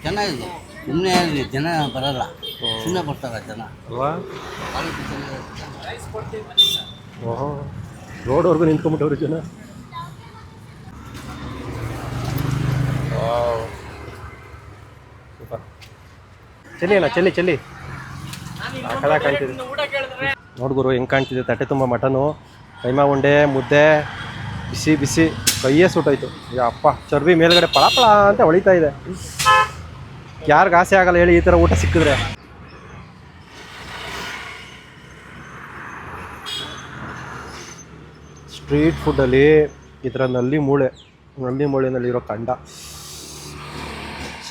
ಚೆನ್ನಾಗಿದೆ. ಸುಮ್ಮನೆ ಜನ ಬರಲ್ಲ, ಸುಮ್ಮನೆ ಬರ್ತಾರೆ ಜನ ಅಲ್ವಾ? ಕ್ವಾಲಿಟಿ ಚೆನ್ನಾಗಿರುತ್ತೆ. ಓಹೋ, ರೋಡ್ವರೆಗೂ ನಿಂತ್ಕೊಂಡ್ಬಿಟ್ಟವ್ರು ಜನ. ಸೂಪರ್. ಚೆಲ್ಲಿ ಅಣ್ಣ, ಚೆಲ್ಲಿ ಚೆಲ್ಲಿ. ಕಲಾ ಕಾಣ್ತಿದೆ ನೋಡ್ಗುರು, ಹೆಂಗೆ ಕಾಣ್ತಿದೆ. ತಟ್ಟೆ ತುಂಬ ಮಟನು, ಕೈಮಾ ಉಂಡೆ, ಮುದ್ದೆ, ಬಿಸಿ ಬಿಸಿ, ಕೈಯೇ ಸುಟ್ಟೋಯ್ತು. ಅಪ್ಪ, ಚರ್ಬಿ ಮೇಲ್ಗಡೆ ಪಳ ಪಳ ಅಂತ ಹೊಳಿತಾ ಇದೆ. ಯಾರಿಗೆ ಆಸೆ ಆಗಲ್ಲ ಹೇಳಿ ಈ ಥರ ಊಟ ಸಿಕ್ಕಿದ್ರೆ. ಸ್ಟ್ರೀಟ್ ಫುಡ್ಡಲ್ಲಿ ಈ ಥರ ನಲ್ಲಿ ಮೂಳೆನಲ್ಲಿರೋ ಕಂಡ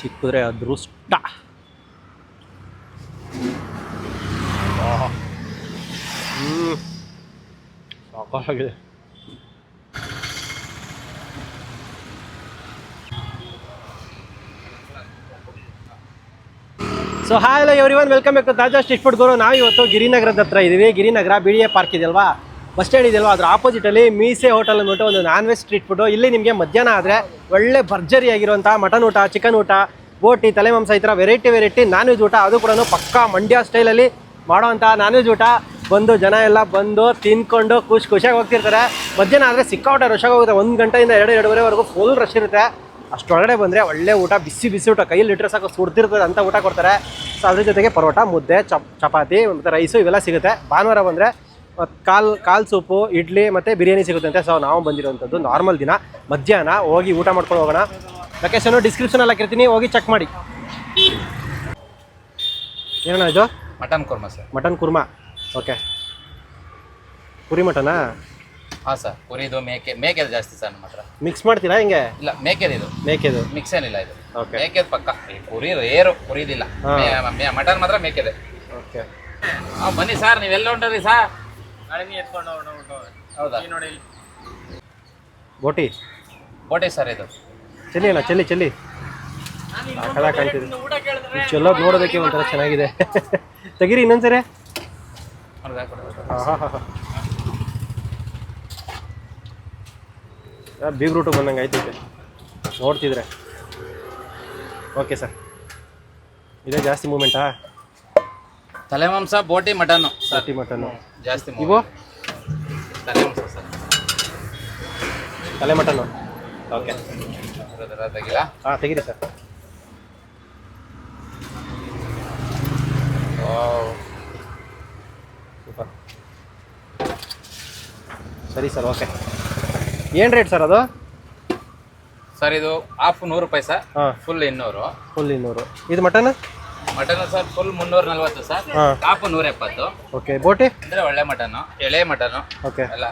ಸಿಕ್ಕಿದ್ರೆ ಅದೃಷ್ಟ. ಸಾಕಾಗಿದೆ. So hi hello everyone, welcome back to Taaza Street Food Guru. ನಾವು ಇವತ್ತು ಗಿರಿನಗರದ ಹತ್ರ ಇದ್ದೀವಿ. ಗಿರಿನಗರ BDA ಪಾರ್ಕ್ ಇದೆಯಲ್ವಾ, ಬಸ್ ಸ್ಟ್ಯಾಂಡ್ ಇದೆಯಲ್ವಾ, ಅದ್ರ ಆಪೋಸಿಟಲ್ಲಿ ಮೀಸೆ ಹೋಟೆಲ್ ಅಂದ್ಬಿಟ್ಟು ಒಂದು ನಾನ್ ವೆಜ್ ಸ್ಟ್ರೀಟ್ ಫುಡ್ಡು. ಇಲ್ಲಿ ನಿಮಗೆ ಮಧ್ಯಾಹ್ನ ಆದರೆ ಒಳ್ಳೆ ಭರ್ಜರಿ ಆಗಿರುವಂಥ ಮಟನ್ ಊಟ, ಚಿಕನ್ ಊಟ, ಬೋಟಿ, ತಲೆ ಮಾಂಸ, ಈ ಥರ ವೆರೈಟಿ ನಾನ್ ವೆಜ್ ಊಟ, ಅದು ಕೂಡ ಪಕ್ಕಾ ಮಂಡ್ಯ ಸ್ಟೈಲಲ್ಲಿ ಮಾಡೋವಂಥ ನಾನ್ ವೆಜ್ ಊಟ. ಬಂದು ಜನ ಎಲ್ಲ ಬಂದು ತಿಂದ್ಕೊಂಡು ಖುಷಿಯಾಗಿ ಹೋಗ್ತಿರ್ತಾರೆ. ಮಧ್ಯಾಹ್ನ ಆದರೆ ಸಿಕ್ಕಾಪಟ್ಟೆ ರಶ್ ಆಗೋಗುತ್ತೆ. 1 ಗಂಟೆಯಿಂದ 2-2:30ವರೆಗೂ ಫುಲ್ ರಶ್ ಇರುತ್ತೆ. ಅಷ್ಟೊಳಗಡೆ ಬಂದರೆ ಒಳ್ಳೆ ಊಟ, ಬಿಸಿ ಊಟ, ಕೈಯಲ್ಲಿ ಇಟ್ಟರೆ ಸಾಕು ಸುಡ್ತಿರ್ತದೆ ಅಂತ ಊಟ ಕೊಡ್ತಾರೆ. ಸೊ ಅದ್ರ ಜೊತೆಗೆ ಪರೋಟ, ಮುದ್ದೆ, ಚಪಾತಿ ಮತ್ತು ರೈಸು ಇವೆಲ್ಲ ಸಿಗುತ್ತೆ. ಭಾನುವಾರ ಬಂದರೆ ಕಾಲ್ ಸೂಪು, ಇಡ್ಲಿ ಮತ್ತು ಬಿರಿಯಾನಿ ಸಿಗುತ್ತೆ ಅಂತೆ. ಸೊ ನಾವು ಬಂದಿರೋವಂಥದ್ದು ನಾರ್ಮಲ್ ದಿನ ಮಧ್ಯಾಹ್ನ ಹೋಗಿ ಊಟ ಮಾಡ್ಕೊಂಡು ಹೋಗೋಣ. ಲೊಕೇಶನು ಡಿಸ್ಕ್ರಿಪ್ಷನಲ್ಲಿ ಹಾಕಿರ್ತೀನಿ, ಹೋಗಿ ಚೆಕ್ ಮಾಡಿ. ಏನಣ್ಣ ಇದು? Mutton korma sir. Mutton korma, okay. ಕುರಿ ಮಟನಾ? ಹಾಂ ಸರ್, ಕುರಿದು ಮೇಕೆದು ಜಾಸ್ತಿ ಸರ್ ನಮ್ಮ ಹತ್ರ. ಮಿಕ್ಸ್ ಮಾಡ್ತೀರಾ ಹಿಂಗೆ? ಇಲ್ಲ, ಮೇಕೆದು. ಮಿಕ್ಸ್ ಏನಿಲ್ಲ ಇದು. ಓಕೆ. ಮೇಕೆದು ಪಕ್ಕ. ಕುರಿ ರೇರು, ಕುರಿದಿಲ್ಲ. ಮಟನ್ ಮಾತ್ರ ಮೇಕೆದೆ. ಓಕೆ. ಬನ್ನಿ ಸರ್, ನೀವೆಲ್ಲ ಹೊಂಟ್ರಿ ಸರ್? ಹೌದಾ? ಬೋಟಿ ಸರ್ ಇದು. ಚೆಲ್ಲಿ ಅಣ್ಣ, ಚೆಲ್ಲಿ. ಕಲಾ ಕಾಣ್ತಿದೆ. ಚೆಲ್ಲೋದು ನೋಡೋದಕ್ಕೆ ಒಂಥರ ಚೆನ್ನಾಗಿದೆ. ತೆಗೀರಿ ಇನ್ನೊಂದ್ಸರಿ. ಬೀಗ್ ರೂಟು ಬಂದಂಗೆ ಆಯ್ತೈತೆ ನೋಡ್ತಿದ್ರೆ. ಓಕೆ ಸರ್, ಇದೇ ಜಾಸ್ತಿ ಮೂಮೆಂಟಾ? ತಲೆ ಮಾಂಸ, ಬೋಟಿ, ಮಟನ್ನು. ಮಟನ್ನು ಜಾಸ್ತಿ. ಇವು ತಲೆ ಮಾಂಸ ಸರ್. ತಲೆ ಮಟನ್ನು. ಓಕೆ. ತೆಗಿಲ್ಲ? ಹಾಂ, ತೆಗೀರಿ ಸರ್. ಸೂಪರ್. ಸರಿ ಸರ್, ಓಕೆ. ಏನು ರೇಟ್ ಸರ್ ಅದು? ಸರ್ ಇದು ಹಾಫ್ 100 ರೂಪಾಯಿ ಸರ್. ಹಾಂ. ಫುಲ್ 200. ಫುಲ್ 200. ಇದು mutton? Mutton sir full 340 sir. ಹಾಂ. ಹಾಫ್ 170. ಓಕೆ. ಬೋಟಿ ಅಂದ್ರೆ ಒಳ್ಳೆ ಮಟನ್ನು, ಎಳೆ ಮಟನ್ನು. ಓಕೆ. ಎಲ್ಲ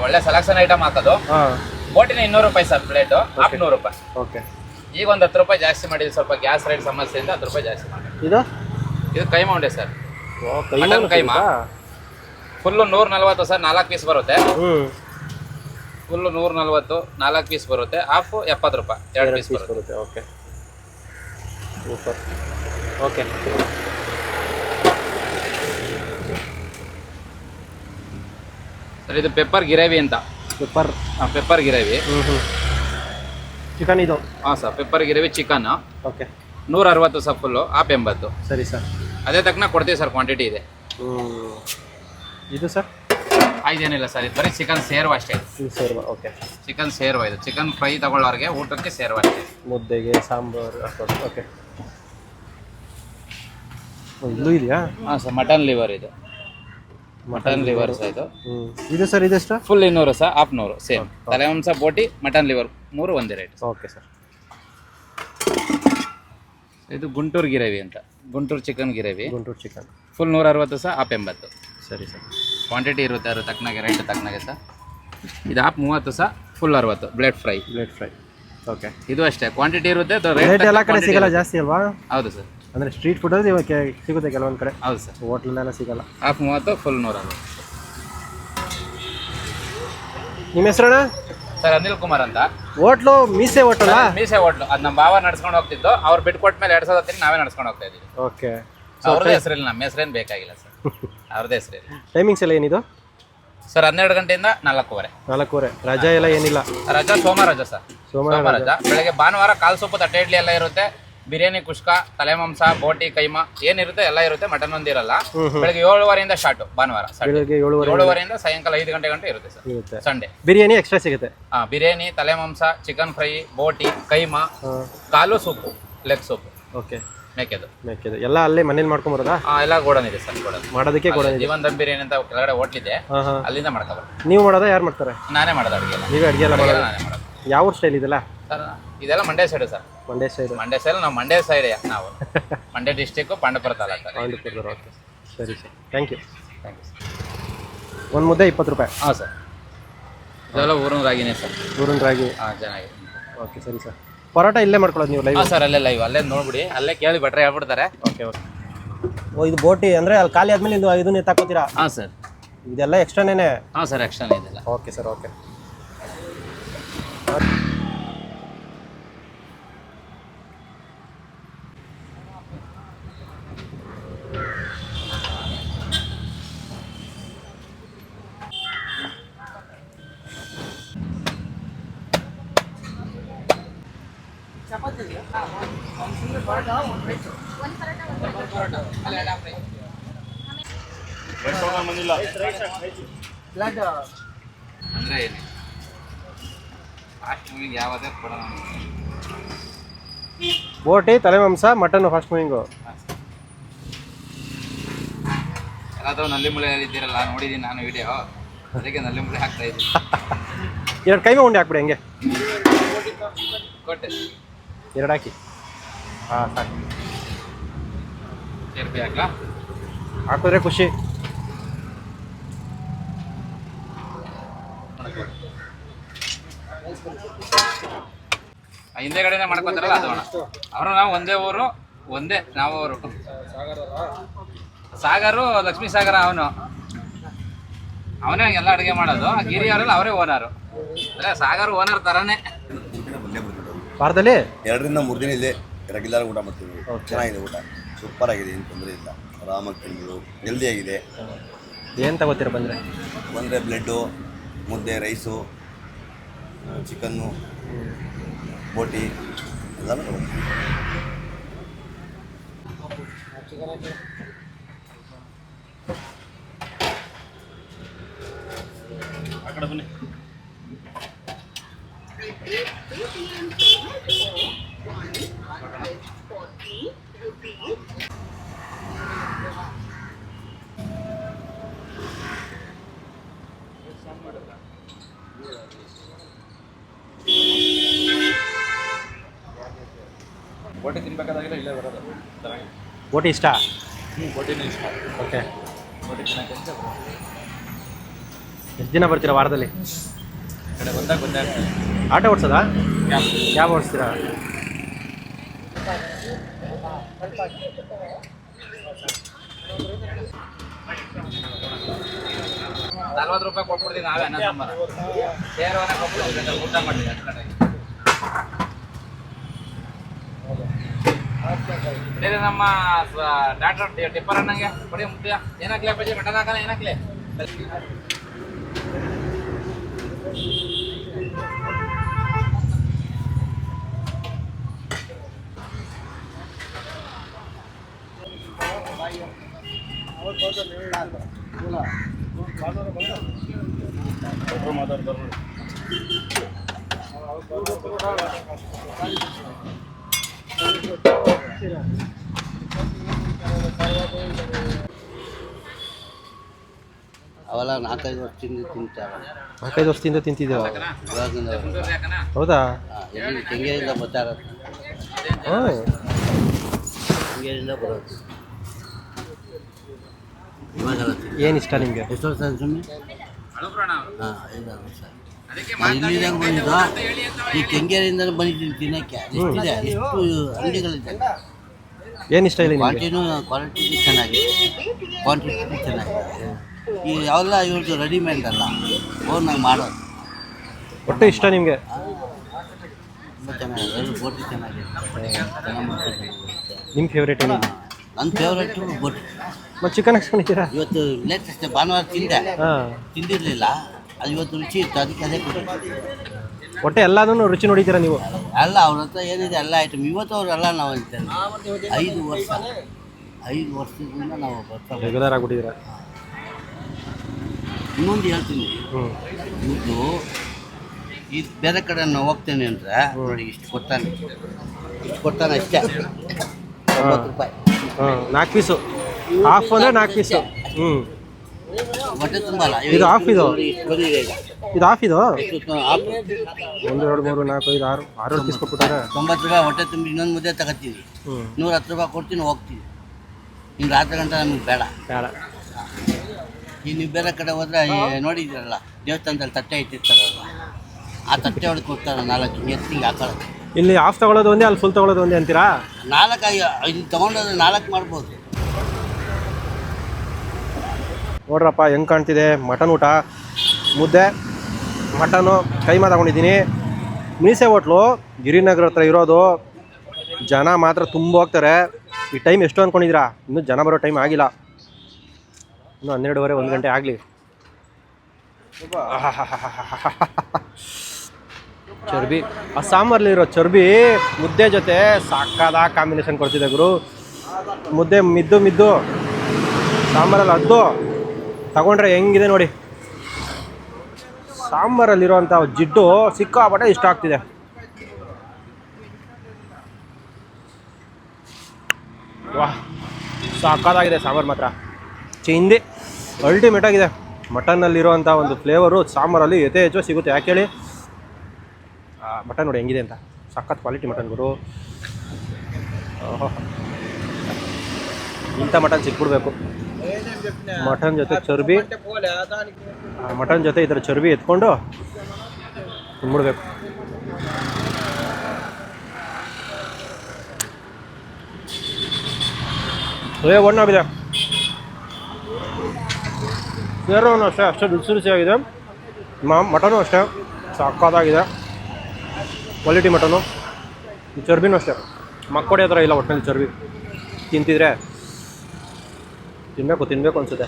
ಒಳ್ಳೆ ಸೆಲೆಕ್ಷನ್ ಐಟಮ್ ಹಾಕೋದು. ಹಾಂ. ಬೋಟಿನ 200 ರೂಪಾಯಿ ಸರ್ ಪ್ಲೇಟು. ಹಾಫ್ 100 ರೂಪಾಯಿ. ಓಕೆ. ಈಗ ಒಂದು 10 ರೂಪಾಯಿ ಜಾಸ್ತಿ ಮಾಡಿದ್ವಿ, ಸ್ವಲ್ಪ ಗ್ಯಾಸ್ ರೇಟ್ ಸಮಸ್ಯೆಯಿಂದ 10 ರೂಪಾಯಿ ಜಾಸ್ತಿ ಮಾಡಿ. ಇದು ಕೈಮಾ ಉಂಡೆ ಸರ್. ಮಟನ್ ಕೈಮಾ ಫುಲ್ಲು 140 ಸರ್. 4 ಪೀಸ್ ಬರುತ್ತೆ. ಫುಲ್ಲು 140, 4 ಪೀಸ್ ಬರುತ್ತೆ. ಹಾಫ್ 70 ರೂಪಾಯಿ, 2 ಪೀಸ್ ಬರುತ್ತೆ. ಓಕೆ. ಸೂಪರ್. ಓಕೆ. ಸರ್ ಇದು ಪೆಪ್ಪರ್ ಗಿರೇವಿ ಅಂತ. Pepper gravy. ಚಿಕನ್ ಇದು? ಹಾಂ sir, pepper gravy chicken. Okay. 160 sir full, half 80. ಸರಿ ಸರ್, ಅದೇ ತಕ್ಕನ ಕೊಡ್ತೀವಿ ಸರ್, ಕ್ವಾಂಟಿಟಿ ಇದೆ. ಇದು ಸರ್? ಇದೇನಿಲ್ಲ ಸರ್, ಇದು ಬರೀ ಚಿಕನ್ ಸೇರುವ ಅಷ್ಟೇ. ಸೇರುವ. ಓಕೆ. ಚಿಕನ್ ಸೇರುವ ಇದು. ಚಿಕನ್ ಫ್ರೈ ತಗೊಳ್ಳೋರಿಗೆ ಊಟಕ್ಕೆ ಸೇರುವ ಅಷ್ಟೇ. ಮುದ್ದೆಗೆ ಸಾಂಬಾರು ಹಾಕೋದು. ಓಕೆ. ಇಲ್ಲೂ ಇದೆಯಾ? ಹಾಂ ಸರ್, ಮಟನ್ ಲಿವರ್ ಇದು. ಮಟನ್ ಲಿವರ್ ಸರ್ ಇದು. ಇದು ಸರ್ ಇದೆಷ್ಟು? Full 200 sir, half 100 same. ತಲೆ ಮಾಂಸ, ಬೋಟಿ, ಮಟನ್ ಲಿವರ್ 3 ಒಂದೇ ರೇಟ್. Okay sir. ಇದು ಗುಂಟೂರು ಗಿರೇವಿ ಅಂತ, Guntur chicken gravy. Guntur chicken full 160 sir, half 80. ಸರಿ ಸರ್. ಕ್ವಾಂಟಿಟಿ ಇರುತ್ತೆ ಅದ್ರ ತಕ್ಕನಾಗೆ, ರೇಟ್ ತಕ್ಕನಾಗೆ ಸರ್. ಇದು half 30 sir, full 60. Blade fry. Okay. ಇದು ಅಷ್ಟೇ ಕ್ವಾಂಟಿಟಿ ಇರುತ್ತೆ. ರೇಟ್ ಎಲ್ಲ ಕಡೆ ಸಿಗಲ್ಲ ಜಾಸ್ತಿ ಅಲ್ವಾ? ಹೌದು ಸರ್. ಅಂದರೆ ಸ್ಟ್ರೀಟ್ ಫುಡ್ಡಲ್ಲಿ ಸಿಗುತ್ತೆ ಕೆಲವೊಂದು ಕಡೆ. ಹೌದು ಸರ್. ಹೋಟ್ಲಲ್ಲೆಲ್ಲ ಸಿಗಲ್ಲ. Half 30, full 160. ನಿಮ್ಮ ಹೆಸರಣ್ಣ? ಸರ್ ಅನಿಲ್ ಕುಮಾರ್ ಅಂತ. ಹೋಟ್ಲು ಮೀಸೆ ಹೋಟೆಲ್? ಮೀಸೆ ಹೋಟ್ಲು. ಅದು ನಮ್ಮ ಬಾವ ನಡ್ಸ್ಕೊಂಡು ಹೋಗ್ತಿದ್ದು. ಅವ್ರು ಬಿಟ್ಕೊಟ್ಟ ಮೇಲೆ 2010 ನಾವೇ ನಡ್ಸ್ಕೊಂಡು ಹೋಗ್ತಾ ಇದ್ದೀವಿ. ಓಕೆ. ಅವ್ರದ್ದೇ ಹೆಸರಿಲ್ಲ, ನಮ್ಮ ಹೆಸರೇನು ಬೇಕಾಗಿಲ್ಲ ಸರ್. ಅವ್ರದ್ದೇ ಹೆಸರಿಲ್ಲ. ಟೈಮಿಂಗ್ಸ್ ಎಲ್ಲ ಏನಿದು ಸರ್? 12 ಗಂಟೆಯಿಂದ 4:15. 4:15. ರಜಾ ಎಲ್ಲ ಏನಿಲ್ಲ? ರಜಾ ಸೋಮವಾರ ರಜಾ ಸರ್. ಸೋಮವಾರ ರಜಾ. ಬೆಳಗ್ಗೆ ಭಾನುವಾರ ಕಾಲ್ ಸೊಪ್ಪು, ತಟ್ಟೆ ಇಡ್ಲಿ ಎಲ್ಲ ಇರುತ್ತೆ. ಬಿರಿಯಾನಿ, ಕುಷ್ಕ, ತಲೆ ಮಾಂಸ, ಬೋಟಿ, ಕೈಮಾ ಏನಿರುತ್ತೆ ಎಲ್ಲ ಇರುತ್ತೆ. ಮಟನ್ ಒಂದಿರಲ್ಲ. ಬೆಳಗ್ಗೆ 7:15 ಸ್ಟಾರ್ಟ್ ಭಾನುವಾರ. ಬೆಳಗ್ಗೆ 7:15 ಸಾಯಂಕಾಲ 5 ಗಂಟೆ ಇರುತ್ತೆ ಸರ್. ಸಂಡೇ ಬಿರಿಯಾನಿ ಎಕ್ಸ್ಟ್ರಾ ಸಿಗುತ್ತೆ. ಬಿರಿಯಾನಿ, ತಲೆ ಮಾಂಸ, ಚಿಕನ್ ಫ್ರೈ, ಬೋಟಿ, ಕೈಮಾ, ಕಾಲು ಸೂಪು, ಲೆಗ್ ಸೂಪು. ಓಕೆ. ಮೇಕೆದು ಎಲ್ಲ ಅಲ್ಲೇ ಮನೇಲಿ ಮಾಡ್ಕೊಂಬರೋದಾ? ಎಲ್ಲ ಗೋಡನ್ ಇದೆ ಸರ್. ಗೋಡನ್ ಮಾಡೋದಕ್ಕೆ ಗೋಡನ್ ಇದೆ. ಜೀವನ್ ದಮ್ ಬಿರಿಯಾನಿ ಅಂತ ಕೆಳಗಡೆ ಹೋಟ್ಲಿದೆ, ಅಲ್ಲಿಂದ ಮಾಡ್ಕೊಬಾರ್ದು. ನೀವು ಮಾಡೋದಾ ಯಾರು ಮಾಡ್ತಾರೆ? ನಾನೇ ಮಾಡೋದು ಅಡುಗೆ. ನೀವೇ ಅಡುಗೆ ಎಲ್ಲ ಮಾಡೋದು? ನಾನೇ ಮಾಡೋದು. ಯಾವ ಸ್ಟೈಲ್ ಇದೆಲ್ಲ? ಸರ್ ಇದೆಲ್ಲ Mandya side sir. Mandya side ನಾವು ಮಂಡ್ಯ ಸೈಡ್ ನಾವು ಮಂಡ್ಯ ಡಿಸ್ಟಿಕ್ ಪಾಂಡವಪುರ ತಾಲೂಕು. ಪಾಂಡವಪುರ. ಓಕೆ ಸರಿ sir, thank you. Thank you sir. ಒಂದು ಮುದ್ದೆ 20 ರೂಪಾಯಿ. ಹಾಂ ಸರ್, ಇದೆಲ್ಲ ಊರಿನ ರಾಗಿನೇ ಸರ್. ಊರಿನ ರಾಗಿ. ಚೆನ್ನಾಗಿದೆ. ಓಕೆ ಸರಿ ಸರ್. ಪರೋಟ ಇಲ್ಲೇ ಮಾಡ್ಕೊಳ್ಳೋದು ನೀವು ಲೈವ್? ಹಾಂ ಸರ್, ಅಲ್ಲೇ ಲೈವ್, ಅಲ್ಲೇ ನೋಡ್ಬಿಡಿ, ಅಲ್ಲೇ ಕೇಳಿ ಭಟ್ರೆ ಹೇಳ್ಬಿಡ್ತಾರೆ. ಓಕೆ. ಇದು ಬೋಟಿ ಅಂದರೆ ಅಲ್ಲಿ ಖಾಲಿ ಆದಮೇಲೆ ಇದನ್ನ ಎತ್ತಾಕೋತೀರಾ? ಹಾಂ ಸರ್. ಇದೆಲ್ಲ ಎಕ್ಸ್ಟ್ರಾನೇ? ಹಾಂ ಸರ್, ಎಕ್ಸ್ಟ್ರಾನೇ ಇದೆಲ್ಲ. Okay sir. ಓಕೆ. ಅಂದರೆ ಫಾಸ್ಟ್ ಮೂವಿಂಗ್ ಯಾವುದೇ ಕೊಡೋಣ. ಬೋಟಿ, ತಲೆ ಮಾಂಸ, ಮಟನ್ ಫಾಸ್ಟ್ ಮೂವಿಂಗು. ಎಲ್ಲಾದರೂ ನಲ್ಲಿ ಮುಳೆ ಇದ್ದೀರಲ್ಲ, ನೋಡಿದ್ದೀನಿ ನಾನು ವಿಡಿಯೋ, ಅದಕ್ಕೆ ನಲ್ಲಿ ಮುಳೆ ಹಾಕ್ತಾ ಇದ್ದೀನಿ. 2 ಕೈಮೆ ಉಂಡೆ ಹಾಕ್ಬಿಡಿ ಹಂಗೆ. ಕೊಟ್ಟೆ 2 ಹಾಕಿ. ಹಾಂ ಸಾಕು. ರೂಪಾಯಿ ಹಾಕ್ಲಾ? ಹಾಕಿದ್ರೆ ಖುಷಿ. ಹಿಂದೆಗಡೆನೆ ಮಾಡ್ಕೊತಾರಲ್ಲ ಅದು ಅಣ್ಣ. ಅವರು ನಾವು ಒಂದೇ ಊರು, ಒಂದೇ ನಾವು ಅವರು. ಸಾಗರು ಲಕ್ಷ್ಮೀ ಸಾಗರ ಅವನೇ ಎಲ್ಲ ಅಡುಗೆ ಮಾಡೋದು. ಗಿರಿ ಅವರೆಲ್ಲ ಅವರೇ ಓನರು. ಅಂದರೆ ಸಾಗರ್ ಓನರ್ ಥರನೇ. ವಾರದಲ್ಲಿ 2 ರಿಂದ 3 ದಿನ ಇಲ್ಲೇ ರೆಗ್ಯುಲರ್ ಊಟ ಮಾಡ್ತೀವಿ. ಚೆನ್ನಾಗಿದೆ ಊಟ, ಸೂಪರ್ ಆಗಿದೆ, ಏನು ತೊಂದರೆ ಇಲ್ಲ. ಆರಾಮಾಗಿ ತಿನ್ಬೋದು, ಹೆಲ್ದಿಯಾಗಿದೆ. ಏನು ತಗೋತೀರ ಬಂದರೆ? ಬ್ಲೆಡ್ಡು, ಮುದ್ದೆ, ರೈಸು, ಚಿಕನ್ನು, ಬೋಟಿ ಎಲ್ಲನೂ ತಗೋತೀವಿ. ಆ ಕಡೆ ಬನ್ನಿ. ಬೋಟಿ ತಿನ್ಬೇಕಾದಾಗೆಲ್ಲ ಇಲ್ಲೇ ಬರೋದು. ಬೋಟಿ ಇಷ್ಟ? ಬೋಟಿನೂ ಇಷ್ಟ. ಓಕೆ. ಬೋಟಿ ತಿನ್ನಕ್ಕೆ ಅಂತ ಎಷ್ಟು ದಿನ ಬರ್ತೀರಾ ವಾರದಲ್ಲಿ? ಕಡೆ ಬಂದಾಗ ಆಟೋ ಓಡಿಸೋದಾ? ಕ್ಯಾಬ್ ಓಡಿಸ್ತೀರಾ? ₹40 ಕೊಟ್ಬಿಡ್ತೀವಿ ನಾವೇ. ಅನ್ನ ಸಾಂಬಾರ ಸೇರವನ್ನ ಕೊಟ್ಬಿಡ್ತೀವಿ, ಊಟ ಮಾಡ್ತೀವಿ. ಬೇರೆ ನಮ್ಮ ಡಾಕ್ಟರ್ ಟಿಪ್ಪರ್ ಅನ್ನಂಗೆ ಕೊಡಿ ಮುದ್ದೆ. ಏನಾಗ್ಲೇ ಬಜ್ಜಿ ಮಟನ್ ಹಾಕೋಣ, ಏನಾಗ್ಲೇ? ಅವೆಲ್ಲ 4-5 ವರ್ಷದಿಂದ ತಿಂತಾರೆ. 4-5 ವರ್ಷದಿಂದ ತಿಂತಿದ್ದೀರಾ? ಹೌದಾ? ಎಲ್ಲಿ ಕೆಂಗೇರಿಯಿಂದ ಬರ್ತಾರೆ. ಕೆಂಗೇರಿಯಿಂದ ಬರೋದು. ಇವಾಗೆಲ್ಲ ಏನು ಇಷ್ಟ ನಿಮಗೆ? ಎಷ್ಟು ವರ್ಷ ಸುಮ್ಮನೆ? ಹಾಂ, 5-6 ವರ್ಷ. ಇಲ್ಲಿದ್ದಾಗ ಬಂದಿದ್ದು ಈ ಕೆಂಗೇರಿಯಿಂದ ಬಂದಿದ್ದೀನಿ ತಿನ್ನೋಕ್ಕೆ. ಎಷ್ಟಿದೆ, ಎಷ್ಟು ಅಂಗಡಿಗಳಿದೆ. ಏನು ಇಷ್ಟ ಇಲ್ಲ ನಿಮಗೆ? ಕ್ವಾಲಿಟಿ ಚೆನ್ನಾಗಿದೆ, ಕ್ವಾಂಟಿಟಿ ಚೆನ್ನಾಗಿದೆ. ಈ ಯಾವೆಲ್ಲ ಇವ್ರದ್ದು ರೆಡಿಮೇಡ್ ಅಲ್ಲ, ಓನಾಗಿ ಮಾಡೋದು. ಒಟ್ಟು ಇಷ್ಟ ನಿಮಗೆ? ತುಂಬ ಚೆನ್ನಾಗಿದೆ, ಬೋಟಿ ಚೆನ್ನಾಗಿದೆ. ನಿಮ್ಮ ಫೇವ್ರೇಟ್ ಏನು? ನನ್ನ ಫೇವ್ರೇಟು ಬೋಟಿ. ಮತ್ತು ಚಿಕನ್ ಹಾಕ್ಸ್ಕೊಂಡಿದ್ದೀರಾ? ಇವತ್ತು ಲೇಟೆಸ್ಟ್ ಭಾನುವಾರ ತಿಂದೆ, ಹಾಂ. ತಿಂದಿರಲಿಲ್ಲ. ಅದು ಇವತ್ತು ರುಚಿ ಇತ್ತು, ಅದಕ್ಕೆ ಅದೇ ಕೊಟ್ಟಿದ್ದೆ. ಒಟ್ಟೆ ಎಲ್ಲಾನು ರುಚಿ ನೋಡಿದ್ದೀರಾ ನೀವು? ಎಲ್ಲ ಅವ್ರ ಹತ್ರ ಏನಿದೆ ಎಲ್ಲ ಐಟಮ್ ಇವತ್ತು ಅವರೆಲ್ಲ ನಾವು ಅಂತೇವೆ 5 ವರ್ಷದಿಂದ ನಾವು ಬರ್ತಾ ರೆಗ್ಯುಲರ್ ಆಗಿಬಿಟ್ಟಿದ್ದೀರಾ. ಇನ್ನೊಂದು ಹೇಳ್ತೀನಿ, ಇದು ಬೇರೆ ಕಡೆ ನಾವು ಹೋಗ್ತೇನೆ ಅಂದರೆ ನೋಡಿ ಇಷ್ಟು ಕೊಡ್ತಾನೆ ಅಷ್ಟೇ 90 ರೂಪಾಯಿ. 4 ಪೀಸು ಹಾಫ್ ಅಂದರೆ 4 ಪೀಸು. ಹೊಟ್ಟೆ ತುಂಬಲ್ಲ. ಇದು ಹಾಫ್ ಇದು ಇಷ್ಟು ಬಂದಿದೆ ಈಗ. ಇದು ಹಾಫ್ ಇದು ಹಾಫ್ 1 2 3 4 5 6 ಪೀಸ್ ಕೊಟ್ಬಿಟ್ಟಾರೆ. 90 ರೂಪಾಯಿ ಹೊಟ್ಟೆ ತುಂಬಿ ಇನ್ನೊಂದು ಮುದ್ದೆ ತಗೋತೀವಿ. 110 ರೂಪಾಯಿ ಕೊಡ್ತೀನಿ ಹೋಗ್ತೀವಿ. ಹಿಂಗೆ ರಾತ್ರಿ ಗಂಟೆ ನಮಗೆ ಬೇಡ. ಈಗ ನೀವು ಬೇರೆ ಕಡೆ ಹೋದ್ರೆ ನೋಡಿದ್ದೀರಲ್ಲ ದೇವಸ್ಥಾನದಲ್ಲಿ ತಟ್ಟೆ ಇಟ್ಟಿರ್ತಾರಲ್ಲ, ಆ ತಟ್ಟೆ ಒಳಗೆ ಕೊಡ್ತಾರೆ 4 ಎತ್ತಿಗೆ ಹಾಕೊಳ್ಳೋದು. ಇಲ್ಲಿ ಹಾಫ್ ತಗೊಳ್ಳೋದು ಒಂದೇ, ಅಲ್ಲಿ ಫುಲ್ ತಗೊಳ್ಳೋದು ಒಂದೇ ಅಂತೀರಾ? 4 ಇಲ್ಲಿ ತೊಗೊಂಡೋದ್ರೆ 4 ಮಾಡ್ಬೋದು. ನೋಡ್ರಪ್ಪ ಹೆಂಗೆ ಕಾಣ್ತಿದೆ ಮಟನ್ ಊಟ. ಮುದ್ದೆ ಮಟನು ಕೈಮಾ ತಗೊಂಡಿದ್ದೀನಿ. ಮೀಸೆ ಹೋಟ್ಲು ಗಿರಿನಗರ ಹತ್ರ ಇರೋದು. ಜನ ಮಾತ್ರ ತುಂಬ ಹೋಗ್ತಾರೆ. ಈ ಟೈಮ್ ಎಷ್ಟು ಅಂದ್ಕೊಂಡಿದ್ದೀರಾ? ಇನ್ನೂ ಜನ ಬರೋ ಟೈಮ್ ಆಗಿಲ್ಲ, ಇನ್ನೂ 12:30 1 ಗಂಟೆ ಆಗಲಿ. ಚರ್ಬಿ, ಆ ಸಾಂಬಾರ್ಲಿರೋ ಚರ್ಬಿ ಮುದ್ದೆ ಜೊತೆ ಸಾಕಾದ ಕಾಂಬಿನೇಷನ್ ಕೊಡ್ತಿದೆ ಗುರು. ಮುದ್ದೆ ಮಿದ್ದು ಸಾಂಬಾರಲ್ಲಿ ಅದ್ದು ತಗೊಂಡ್ರೆ ಹೆಂಗಿದೆ ನೋಡಿ. ಸಾಂಬಾರಲ್ಲಿರೋಂಥ ಜಿಡ್ಡು ಸಿಕ್ಕಾಪಟ್ಟೆ ಇಷ್ಟ ಆಗ್ತಿದೆ. ವಾಹ್, ಸಾಕಾದಾಗಿದೆ ಸಾಂಬಾರು ಮಾತ್ರ. ಚಿಂದಿ ಅಲ್ಟಿಮೇಟ್ ಆಗಿದೆ. ಮಟನ್ನಲ್ಲಿರೋಂಥ ಒಂದು ಫ್ಲೇವರು ಸಾಂಬಾರಲ್ಲಿ ಹೆಚ್ಚು ಸಿಗುತ್ತೆ. ಯಾಕೆ ಹೇಳಿ? ಮಟನ್ ನೋಡಿ ಹೆಂಗಿದೆ ಅಂತ. ಸಖತ್ ಕ್ವಾಲಿಟಿ ಮಟನ್ ಗುರು. ಇಂಥ ಮಟನ್ ಸಿಕ್ಬಿಡ್ಬೇಕು. ಮಟನ್ ಜೊತೆ ಚರ್ಬಿ, ಮಟನ್ ಜೊತೆ ಇದರ ಚರ್ಬಿ ಎತ್ಕೊಂಡು ತಿನ್ಬಿಡ್ಬೇಕು. ಒಣ್ಣಾಗಿದೆ. ಸೇರೋನು ಅಷ್ಟೇ ರುಚಿ ರುಚಿಯಾಗಿದೆ. ಮಟನು ಅಷ್ಟೇ ಸಾಕಾದಾಗಿದೆ. Quality mutton. ಚರ್ಬಿನೂ ಅಷ್ಟೇ ಮಕ್ಕೊಡೆ ಹತ್ರ ಇಲ್ಲ ಒಟ್ಟಿನಲ್ಲಿ ಚರ್ಬಿ. ತಿಂತಿದ್ರೆ ತಿನ್ನಬೇಕು ಅನಿಸುತ್ತೆ.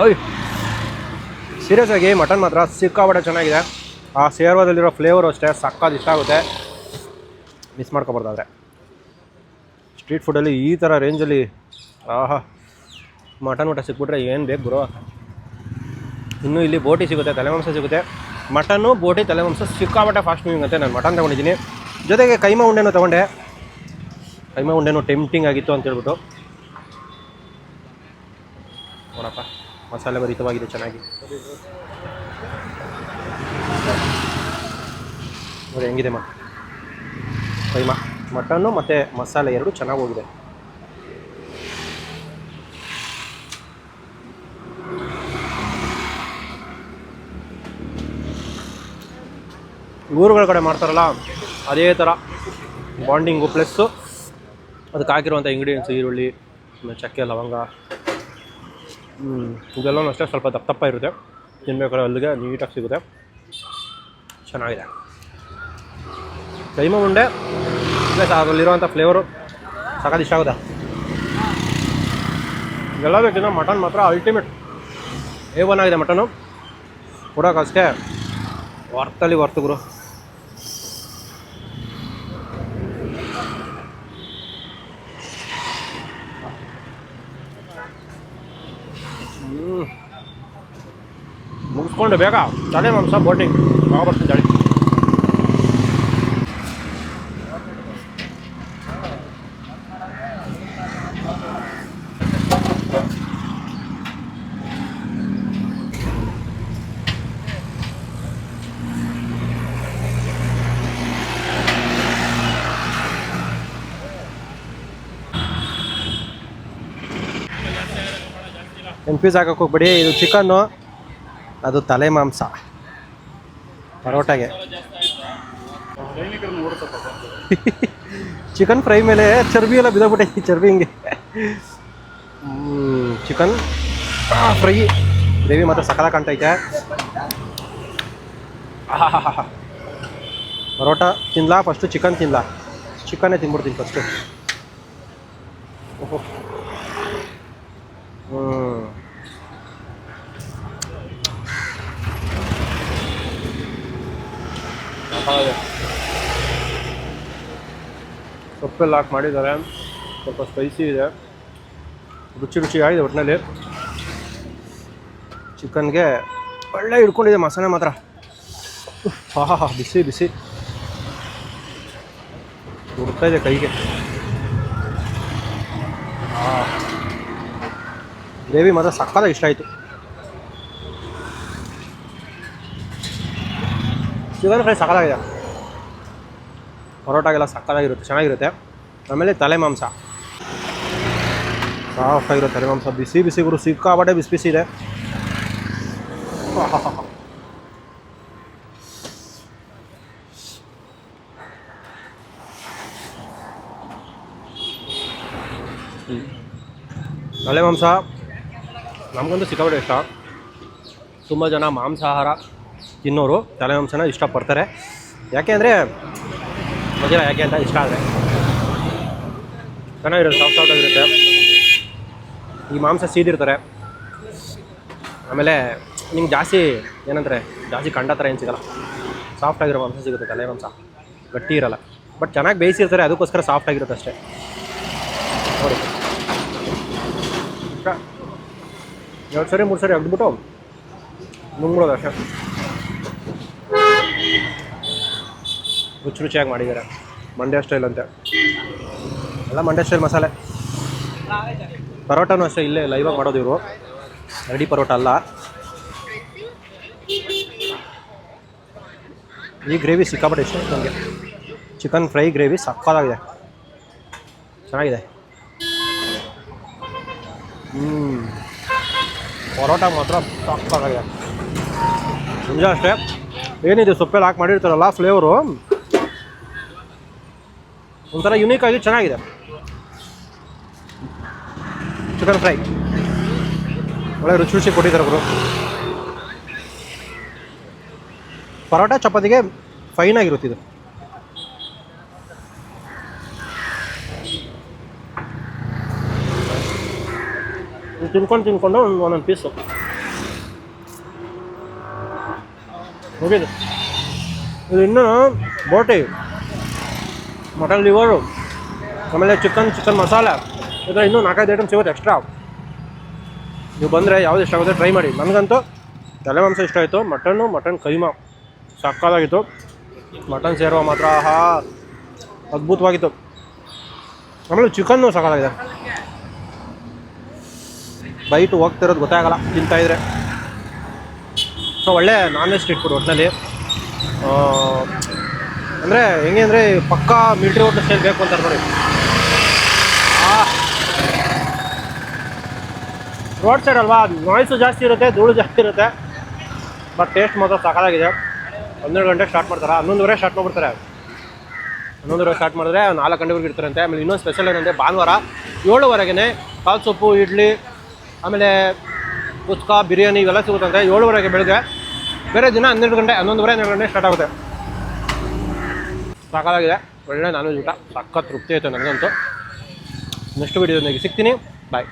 ಓಯ್ ಸೀರಿಯಸ್ ಆಗಿ ಮಟನ್ ಮಾತ್ರ ಸಿಕ್ಕಾಪಟ್ಟೆ ಚೆನ್ನಾಗಿದೆ. ಆ ಸೇರ್ವಾದಲ್ಲಿರೋ ಫ್ಲೇವರು ಅಷ್ಟೇ ಸಕ್ಕತ್ ಇಷ್ಟ ಆಗುತ್ತೆ. ಮಿಸ್ ಮಾಡ್ಕೊಬಾರ್ದಾದ್ರೆ ಸ್ಟ್ರೀಟ್ ಫುಡ್ಡಲ್ಲಿ ಈ ಥರ ರೇಂಜಲ್ಲಿ ಮಟನ್ ಊಟ ಸಿಕ್ಬಿಟ್ರೆ ಏನು ಬೇಕು ಗುರು. ಇನ್ನೂ ಇಲ್ಲಿ ಬೋಟಿ ಸಿಗುತ್ತೆ, ತಲೆಮಾಂಸ ಸಿಗುತ್ತೆ. ಮಟನ್ನು ಬೋಟಿ ತಲೆಮಾಂಸ ಸಿಕ್ಕಾಪಟ್ಟೆ ಫಾಸ್ಟ್ ಮೂವಿಂಗ್ ಅಂತೆ. ನಾನು ಮಟನ್ ತೊಗೊಂಡಿದ್ದೀನಿ, ಜೊತೆಗೆ ಕೈಮಾ ಉಂಡೆನೂ ತೊಗೊಂಡೆ. ಕೈಮಾ ಉಂಡೆನೂ ಟೆಂಪ್ಟಿಂಗ್ ಆಗಿತ್ತು ಅಂತೇಳ್ಬಿಟ್ಟು. ನೋಡಪ್ಪ ಮಸಾಲೆ ಭರಿತವಾಗಿದೆ ಚೆನ್ನಾಗಿ. ನೋಡಿ ಹೆಂಗಿದೆ ಕೈಮಾ ಮಟನ್ನು ಮತ್ತು ಮಸಾಲೆ ಎರಡು ಚೆನ್ನಾಗಿ ಹೋಗಿದೆ. ಊರುಗಳ ಕಡೆ ಮಾಡ್ತಾರಲ್ಲ ಅದೇ ಥರ ಬಾಂಡಿಂಗು ಪ್ಲಸ್ಸು ಅದಕ್ಕೆ ಹಾಕಿರುವಂಥ ಇಂಗ್ರೀಡಿಯೆಂಟ್ಸು ಈರುಳ್ಳಿ, ಚಕ್ಕೆ, ಲವಂಗ, ಇದೆಲ್ಲವೂ ಅಷ್ಟೇ ಸ್ವಲ್ಪ ದಪ್ಪ ಇರುತ್ತೆ. ತಿನ್ಬೇಕಾದ್ರೆ ಅಲ್ಲಿಗೆ ನೀಟಾಗಿ ಸಿಗುತ್ತೆ, ಚೆನ್ನಾಗಿದೆ. ಕೈಮಾ ಉಂಡೆ ಪ್ಲಸ್ ಅದರಲ್ಲಿರುವಂಥ ಫ್ಲೇವರು ಸಖತ್ ಇಷ್ಟ ಆಗುತ್ತೆ. ಇದೆಲ್ಲ ಬೇಕಿದ್ರೆ ಮಟನ್ ಮಾತ್ರ ಅಲ್ಟಿಮೇಟ್ A1 ಆಗಿದೆ ಮಟನು. ಕೊಡೋಕ್ಕಷ್ಟೇ ವರ್ತಲ್ಲಿ ವರ್ತು ಗುರು. ಮುಗಿಸ್ಕೊಂಡು ಬೇಗ ತಲೆ ಮಾಂಸ ಬೋಟಿಂಗ್ ಬರ್ತೀನಿ ಜಾಳಿ. ಪೀಸ್ ಹಾಕಕ್ಕೆ ಹೋಗ್ಬೇಡಿ. ಇದು ಚಿಕನ್ನು, ಅದು ತಲೆ ಮಾಂಸ ಪರೋಟಾಗೆ. ಚಿಕನ್ ಫ್ರೈ ಮೇಲೆ ಚರ್ಬಿ ಎಲ್ಲ ಬಿದ್ದೋಗ್ಬಿಟ್ಟೆ. ಚರ್ಬಿ ಹಿಂಗೆ ಚಿಕನ್ ಫ್ರೈ ಗ್ರೇವಿ ಮಾತ್ರ ಸಕಲ ಕಾಣ್ತೈತೆ. ಪರೋಟ ತಿನ್ಲಾ ಫಸ್ಟು? ಚಿಕನ್ ತಿನ್ಲಾ? ಚಿಕನ್ನೇ ತಿನ್ಬಿಡ್ತೀನಿ ಫಸ್ಟು. ಓಹೋ ಸೊಪ್ಪೆಲ್ಲ ಹಾಕಿ ಮಾಡಿದ್ದಾರೆ, ಸ್ವಲ್ಪ ಸ್ಪೈಸಿ ಇದೆ, ರುಚಿಯಾಗಿದೆ ಒಟ್ಟಿನಲ್ಲಿ. ಚಿಕನ್ಗೆ ಒಳ್ಳೆ ಹಿಡ್ಕೊಂಡಿದೆ ಮಸಾಲೆ ಮಾತ್ರ. ಹಾ ಬಿಸಿ ಬಿಸಿ ಉಡ್ತಾ ಇದೆ ಕೈಗೆ. ಗ್ರೇವಿ ಮಾತ್ರ ಸಕ್ಕತ್ತಾಗಿ ಇಷ್ಟ ಆಯಿತು. ಚಿಕನ್ ಫ್ರೈ ಸಕ್ಕತ್ತಾಗಿದೆ, ಪರೋಟಾಗೆಲ್ಲ ಸಕ್ಕತ್ತಾಗಿರುತ್ತೆ, ಚೆನ್ನಾಗಿರುತ್ತೆ. ಆಮೇಲೆ ತಲೆ ಮಾಂಸ ಸಾಫ್ಟಾಗಿರೋ ತಲೆ ಮಾಂಸ, ಬಿಸಿ ಬಿಸಿ ಗುರು, ಸಿಕ್ಕಾಪಟ್ಟೆ ಬಿಸಿ ಬಿಸಿ ಇದೆ. ತಲೆ ಮಾಂಸ ನಮಗಂತೂ ಸಿಕ್ಕಾಪಟ್ಟೆ ಇಷ್ಟ. ತುಂಬ ಜನ ಮಾಂಸಾಹಾರ ತಿನ್ನೋರು ತಲೆ ಮಾಂಸನ ಇಷ್ಟಪಡ್ತಾರೆ. ಯಾಕೆ ಅಂದರೆ ಗೊತ್ತಿಲ್ಲ ಯಾಕೆ ಅಂತ, ಇಷ್ಟ ಆದರೆ ಚೆನ್ನಾಗಿರುತ್ತೆ, ಸಾಫ್ಟಾಗಿರುತ್ತೆ. ಈ ಮಾಂಸ ಸೀದಿರ್ತಾರೆ, ಆಮೇಲೆ ನಿಮ್ಗೆ ಜಾಸ್ತಿ ಏನಂತಾರೆ, ಜಾಸ್ತಿ ಕಂಡ ಥರ ಏನು ಸಿಗೋಲ್ಲ, ಸಾಫ್ಟಾಗಿರೋ ಮಾಂಸ ಸಿಗುತ್ತೆ. ತಲೆ ಮಾಂಸ ಗಟ್ಟಿ ಇರೋಲ್ಲ, ಬಟ್ ಚೆನ್ನಾಗಿ ಬೇಯಿಸಿರ್ತಾರೆ, ಅದಕ್ಕೋಸ್ಕರ ಸಾಫ್ಟಾಗಿರುತ್ತೆ ಅಷ್ಟೇ. ನೋಡಿ 2 ಸರಿ 3 ಸರಿ ಅಗ್ಬಿಟ್ಟು ನುಂಗ್ಬಿಡೋದು ಅಷ್ಟೇ. ರುಚಿಯಾಗಿ ಮಾಡಿದ್ದಾರೆ, ಮಂಡ್ಯ ಸ್ಟೈಲ್ ಅಂತೆ ಎಲ್ಲ, ಮಂಡ್ಯ ಸ್ಟೈಲ್ ಮಸಾಲೆ. ಪರೋಟಾನು ಅಷ್ಟೇ ಇಲ್ಲೇ ಲೈವಾಗಿ ಮಾಡೋದು ಇವರು, ರೆಡಿ ಪರೋಟ ಅಲ್ಲ. ಈ ಗ್ರೇವಿ ಸಿಕ್ಕಾಪಟ್ಟೆ ಇಷ್ಟ ನನಗೆ. ಚಿಕನ್ ಫ್ರೈ ಗ್ರೇವಿ ಸಕ್ಕತ್ತಾಗಿದೆ, ಚೆನ್ನಾಗಿದೆ. ಪರೋಟ ಮಾತ್ರ ಸಕ್ಕತ್ತಾಗಿದೆ. ನಿಜ ಅಷ್ಟೇ, ಏನಿದೆ ಸೊಪ್ಪೆಲ್ಲ ಹಾಕಿ ಮಾಡಿರ್ತಾರಲ್ಲ, ಫ್ಲೇವರು ಒಂಥರ ಯುನೀಕಾಗಿ ಚೆನ್ನಾಗಿದೆ. ಚಿಕನ್ ಫ್ರೈ ಒಳ್ಳೆ ರುಚಿ ಕೊಟ್ಟಿದ್ದಾರೆ ಅವರು. ಪರೋಟ ಚಪಾತಿಗೆ ಫೈನ್ ಆಗಿರುತ್ತೆ ಇದು. ತಿನ್ಕೊಂಡು ಒಂದೊಂದು ಪೀಸು ಮುಗಿದು. ಇದು ಇನ್ನೂ ಬೋಟಿ, ಮಟನ್ ಲಿವರು, ಆಮೇಲೆ ಚಿಕನ್ ಮಸಾಲ, ಇದರ ಇನ್ನೂ 4-5 ಐಟಮ್ ಸಿಗುತ್ತೆ ಎಕ್ಸ್ಟ್ರಾ. ನೀವು ಬಂದರೆ ಯಾವುದು ಇಷ್ಟ ಆಗುತ್ತೆ ಟ್ರೈ ಮಾಡಿ. ನನಗಂತೂ ತಲೆ ಮಾಂಸ ಇಷ್ಟ ಆಯಿತು. ಮಟನ್ ಕೈಮಾ ಸಕ್ಕತ್ತಾಗಿತ್ತು. ಮಟನ್ ಸೇರುವ ಮಾತ್ರ ಅದ್ಭುತವಾಗಿತ್ತು. ಆಮೇಲೆ ಚಿಕನ್ನು ಸಕ್ಕತ್ತಾಗಿದೆ. ಬೈಟು ಹೋಗ್ತಿರೋದು ಗೊತ್ತಾಗಲ್ಲ ತಿಂತಾಯಿದ್ರೆ. ಸೊ ಒಳ್ಳೆ ನಾನ್ ವೆಜ್ ಸ್ಟ್ರೀಟ್ ಫುಡ್ ಒಟ್ಟಿನಲ್ಲಿ. ಅಂದರೆ ಹೆಂಗೆ ಅಂದರೆ ಪಕ್ಕಾ ಮಿಲ್ಟ್ರಿ ಹೋಟ್ಲ್ ಸ್ಟೈಲ್ ಬೇಕು ಅಂತಾರೆ ನೋಡಿ. ರೋಡ್ ಸೈಡ್ ಅಲ್ವಾ, ನಾಯ್ಸು ಜಾಸ್ತಿ ಇರುತ್ತೆ, ಧೂಳು ಜಾಸ್ತಿ ಇರುತ್ತೆ, ಬಟ್ ಟೇಸ್ಟ್ ಮಾತ್ರ ಸಾಕಾಗಿದೆ. 12 ಗಂಟೆಗೆ ಸ್ಟಾರ್ಟ್ ಮಾಡ್ತಾರೆ, 11:30 ಸ್ಟಾರ್ಟ್ ಮಾಡಿಬಿಡ್ತಾರೆ. 11:30 ಸ್ಟಾರ್ಟ್ ಮಾಡಿದ್ರೆ 4 ಗಂಟೆವರೆಗೆ ಇರ್ತಾರಂತೆ. ಆಮೇಲೆ ಇನ್ನೊಂದು ಸ್ಪೆಷಲ್ ಏನಂದರೆ ಭಾನುವಾರ 7:00ವರೆಗೆ ಕಾಲು ಸೊಪ್ಪು, ಇಡ್ಲಿ, ಆಮೇಲೆ ಕುಸ್ಕಾ, ಬಿರಿಯಾನಿ ಇವೆಲ್ಲ ಸಿಗುತ್ತಂತೆ 7:00ವರೆಗೆ ಬೆಳಗ್ಗೆ. ಬೇರೆ ದಿನ 12 ಗಂಟೆ 11:30 ಸ್ಟಾರ್ಟ್ ಆಗುತ್ತೆ. ಸಾಕಾಗಿದೆ, ಒಳ್ಳೆ ನಾನ್ ವೆಜ್ ಊಟ, ಸಖತ್ ತೃಪ್ತಿ ಆಯಿತು ನನಗಂತೂ. ನೆಕ್ಸ್ಟ್ ವೀಡಿಯೋದೊಂದಿಗೆ ಸಿಗ್ತೀನಿ, ಬಾಯ್.